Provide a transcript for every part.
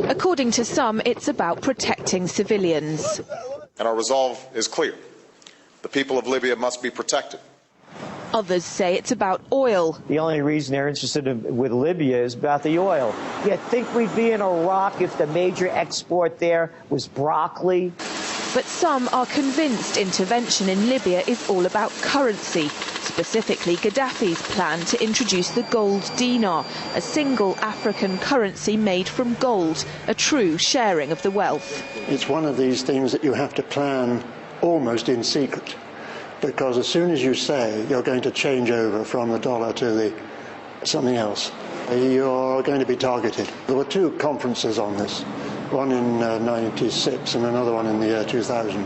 According to some, it's about protecting civilians. And our resolve is clear. The people of Libya must be protected. Others say it's about oil. The only reason they're interested with Libya is about the oil. You think we'd be in Iraq if the major export there was broccoli? But some are convinced intervention in Libya is all about currency, specifically Gaddafi's plan to introduce the gold dinar, a single African currency made from gold, a true sharing of the wealth. It's one of these things that you have to plan almost in secret, because as soon as you say you're going to change over from the dollar to something else, you're going to be targeted. There were two conferences on this, one in '96 and another one in the year 2000,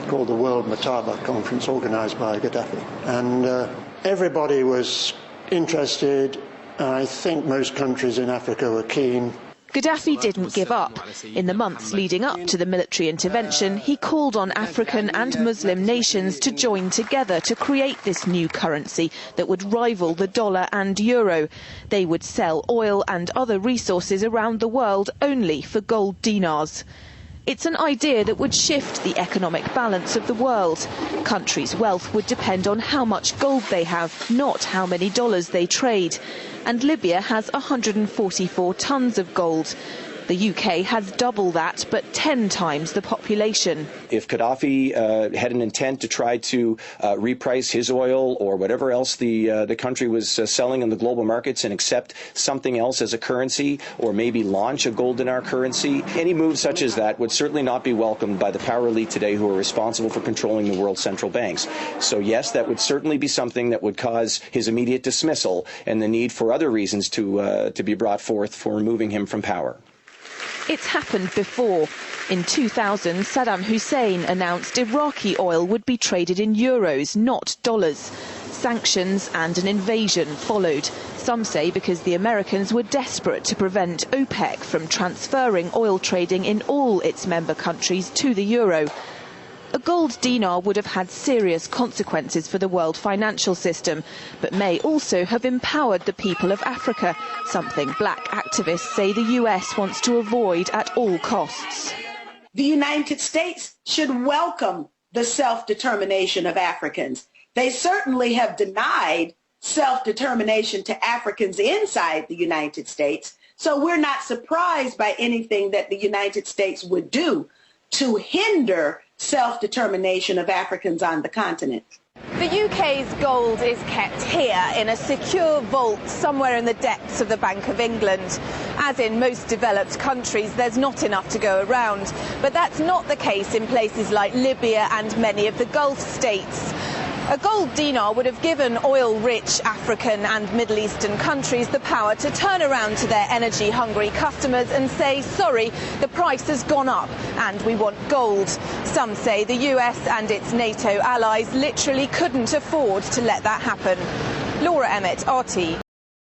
called the World Mataba Conference, organised by Gaddafi. And everybody was interested. I think most countries in Africa were keen. Gaddafi didn't give up. In the months leading up to the military intervention, he called on African and Muslim nations to join together to create this new currency that would rival the dollar and euro. They would sell oil and other resources around the world only for gold dinars. It's an idea that would shift the economic balance of the world. Countries' wealth would depend on how much gold they have, not how many dollars they trade. And Libya has 144 tons of gold. The UK has double that, but 10 times the population. If Gaddafi had an intent to try to reprice his oil or whatever else the country was selling in the global markets and accept something else as a currency, or maybe launch a gold dinar currency, any move such as that would certainly not be welcomed by the power elite today who are responsible for controlling the world's central banks. So yes, that would certainly be something that would cause his immediate dismissal and the need for other reasons to be brought forth for removing him from power. It's happened before. In 2000, Saddam Hussein announced Iraqi oil would be traded in euros, not dollars. Sanctions and an invasion followed. Some say because the Americans were desperate to prevent OPEC from transferring oil trading in all its member countries to the euro. A gold dinar would have had serious consequences for the world financial system, but may also have empowered the people of Africa, something black activists say the US wants to avoid at all costs. The United States should welcome the self-determination of Africans. They certainly have denied self-determination to Africans inside the United States, so we're not surprised by anything that the United States would do to hinder self-determination of Africans on the continent. The UK's gold is kept here in a secure vault somewhere in the depths of the Bank of England. As in most developed countries, there's not enough to go around. But that's not the case in places like Libya and many of the Gulf states. A gold dinar would have given oil-rich African and Middle Eastern countries the power to turn around to their energy-hungry customers and say, sorry, the price has gone up and we want gold. Some say the US and its NATO allies literally couldn't afford to let that happen. Laura Emmett, RT.